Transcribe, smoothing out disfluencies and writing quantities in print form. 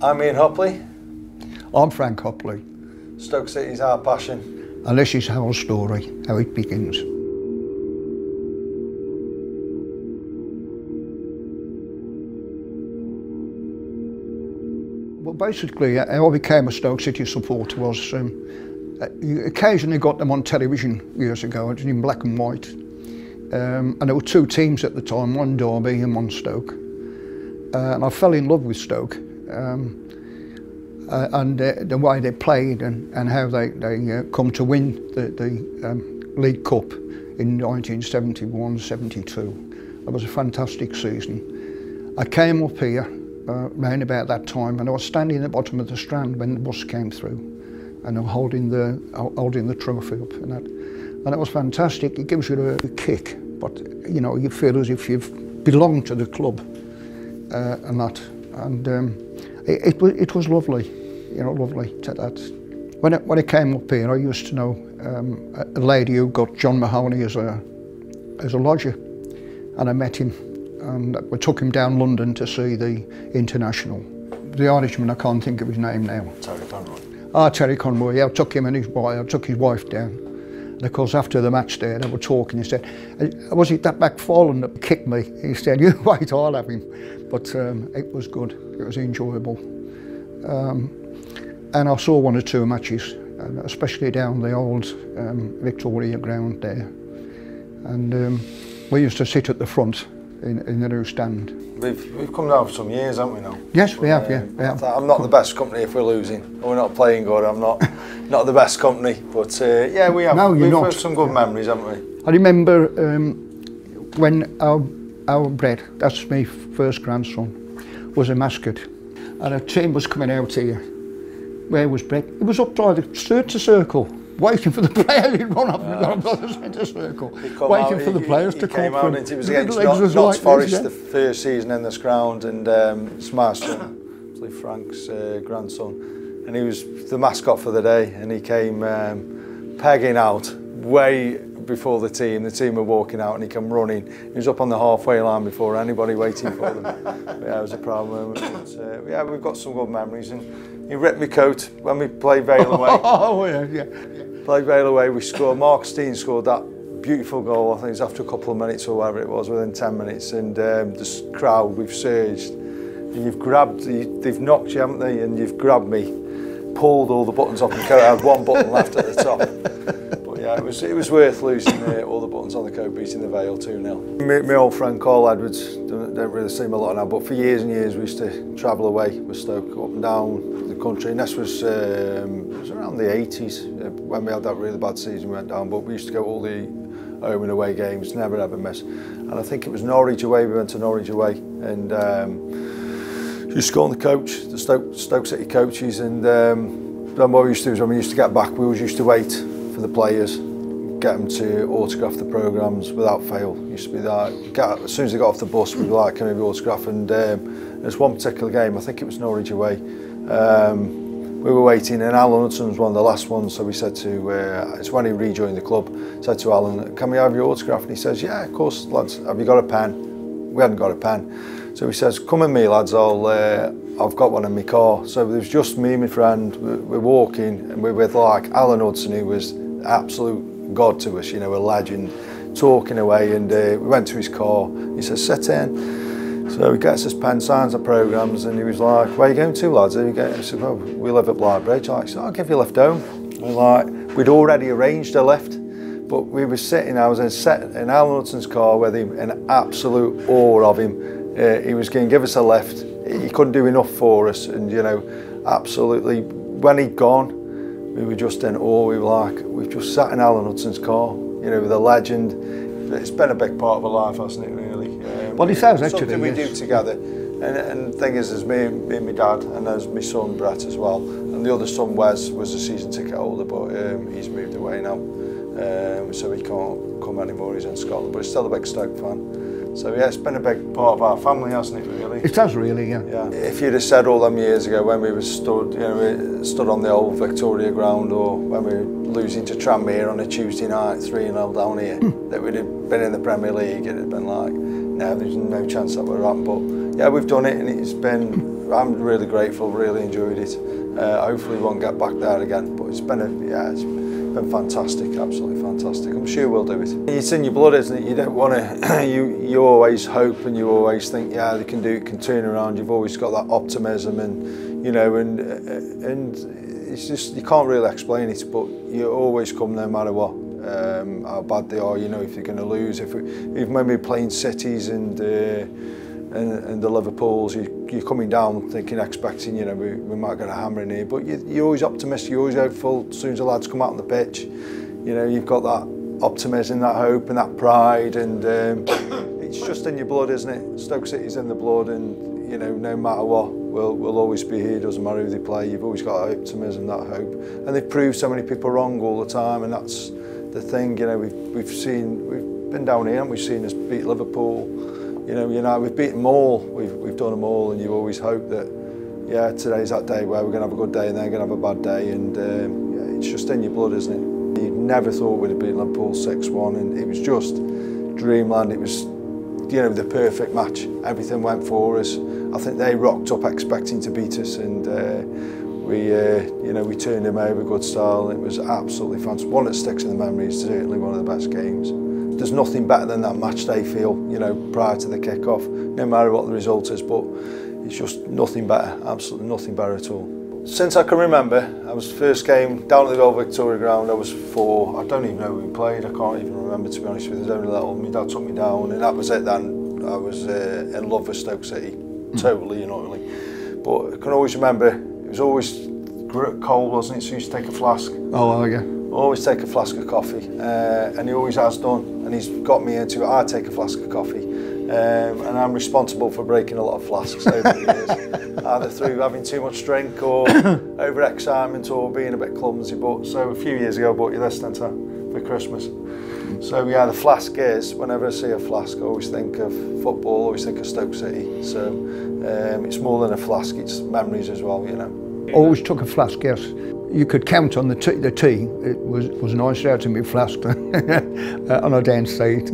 I'm Ian Hopley. I'm Frank Hopley. Stoke City's our passion. And this is our story, how it begins. Well, basically, how I became a Stoke City supporter was, you occasionally got them on television years ago, it was in black and white. And there were two teams at the time, one Derby and one Stoke. And I fell in love with Stoke. And the way they played and how they come to win the League Cup in 1971-72. It was a fantastic season. I came up here round about that time, and I was standing at the bottom of the Strand when the bus came through, and I was holding the trophy up, and it was fantastic. It gives you a kick, but you know, you feel as if you've belonged to the club and that. And it was lovely, you know, lovely to that. When I came up here, I used to know a lady who got John Mahoney as a lodger, and I met him, and we took him down London to see the International. The Irishman, I can't think of his name now. Terry Conroy. Ah, Terry Conroy. Yeah, I took him and his wife. I took his wife down. And of course, after the match there, they were talking. He said, "Was it that back fallen that kicked me?" He said, "You wait, I'll have him." But it was good. It was enjoyable. And I saw one or two matches, especially down the old Victoria ground there. And we used to sit at the front in the new stand. We've come down for some years, haven't we now? Yes, we have, yeah. I'm not the best company if we're losing, or we're not playing good. I'm not the best company, but yeah, we have. No, you're not. We've had some good memories, haven't we? I remember when our Brett, that's my first grandson, was a mascot, and a team was coming out here. Where was Brett? He was up by the centre circle, waiting for the players. He'd run up and gone by the centre circle, waiting for the players to come from. It was against Notts Forest the first season in this ground, and it's my son, Frank's grandson, and he was the mascot for the day, and he came pegging out way before the team. The team were walking out, and he came running. He was up on the halfway line before anybody waiting for them. Yeah, it was a proud moment. But, yeah, we've got some good memories, and he ripped my coat when we played Vale away. Oh yeah. Played Vale away. We scored. Mark Steen scored that beautiful goal. I think it was after a couple of minutes or whatever it was, within 10 minutes, and this crowd, we've surged. And you've grabbed. They've knocked you, haven't they? And you've grabbed me, pulled all the buttons off my coat. I had one button left at the top. Yeah, it was worth losing all the buttons on the coat, beating the Vale 2-0. My old friend Carl Edwards, don't really see him a lot now, but for years and years we used to travel away with Stoke, up and down the country, and this was around the 80s when we had that really bad season. We went down, but we used to go all the home and away games, never ever miss. And I think it was Norwich away. We went to Norwich away, and used to go on the coach, the Stoke City coaches, and then what we used to do is when we used to get back, we always used to wait for the players, get them to autograph the programmes without fail. It used to be that. As soon as they got off the bus, we'd be like, "Can we be autograph?" And there's one particular game, I think it was Norwich away. We were waiting, and Alan Hudson was one of the last ones. So we said to, it's when he rejoined the club, said to Alan, "Can we have your autograph?" And he says, "Yeah, of course, lads. Have you got a pen?" We hadn't got a pen, so he says, "Come with me, lads. I've got one in my car." So there was just me and my friend. We're walking, and we're with like Alan Hudson, who was absolute god to us, you know, a legend, talking away, and we went to his car. He says, "Sit in." So he gets his pen, signs the programmes, and he was like, "Where are you going to, lads?" I said, "Well, we live at Blight Bridge." I said, "I'll give you a lift home." We'd already arranged a lift, but we were sitting, I was in Alan Hudson's car with him, in absolute awe of him. He was going to give us a lift. He couldn't do enough for us, and you know, absolutely, when he'd gone, we were just in awe. We were like, we've just sat in Alan Hudson's car, you know, with a legend. It's been a big part of our life, hasn't it, really? Well, it sounds actually, something we do together. And the thing is, there's me and my dad, and there's my son Brett as well. And the other son, Wes, was a season ticket holder, but he's moved away now. So he can't come anymore, he's in Scotland, but he's still a big Stoke fan. So yeah, it's been a big part of our family, hasn't it, really? It has really, yeah. If you'd have said all them years ago when we were stood, you know, we stood on the old Victoria ground, or when we were losing to Tranmere on a Tuesday night, 3-0 down here, that we'd have been in the Premier League, it'd have been like, no, there's no chance that would happen. But yeah, we've done it, and it's been I'm really grateful, really enjoyed it. Hopefully we won't get back there again, but it's been it's been fantastic, absolutely fantastic. I'm sure we'll do it. It's in your blood, isn't it? You don't want to, you always hope and you always think, yeah, they can do it, can turn around. You've always got that optimism, and you know, and it's just, you can't really explain it, but you always come no matter what. How bad they are, you know, if you're going to lose, even when we're playing cities and the Liverpools, you're coming down thinking, expecting, you know, we might get a hammer in here, but you're always optimistic, you're always hopeful. As soon as the lads come out on the pitch, you know, you've got that optimism, that hope and that pride, and it's just in your blood, isn't it? Stoke City's in the blood, and you know, no matter what, we'll always be here. Doesn't matter who they play, you've always got that optimism, that hope, and they've proved so many people wrong all the time, and that's the thing. You know, we've been down here and we've seen us beat Liverpool. You know, we've beaten them all, we've done them all, and you always hope that, yeah, today's that day where we're going to have a good day and they're going to have a bad day, and yeah, it's just in your blood, isn't it? You never thought we'd have beaten Liverpool 6-1, and it was just dreamland. It was, you know, the perfect match. Everything went for us. I think they rocked up expecting to beat us, and you know, we turned them over good style. It was absolutely fantastic. One that sticks in the memory is certainly one of the best games. There's nothing better than that match day feel, you know, prior to the kick-off, no matter what the result is, but it's just nothing better, absolutely nothing better at all. Since I can remember, I was first game down at the old Victoria ground. I was 4, I don't even know who we played, I can't even remember, to be honest with you. There's only little, my dad took me down, and that was it then. I was in love with Stoke City, totally and utterly. But I can always remember, it was always cold, wasn't it, so you used to take a flask. Oh, yeah. Always take a flask of coffee, and he always has done, and he's got me into it. I take a flask of coffee, and I'm responsible for breaking a lot of flasks over the years, either through having too much drink or over-excitement or being a bit clumsy. But so a few years ago I bought you this then for Christmas. So yeah, the flask is, whenever I see a flask, I always think of football, always think of Stoke City. So it's more than a flask, it's memories as well, you know. Always took a flask, yes. You could count on the tea. It was nice out in my flask on a dance state.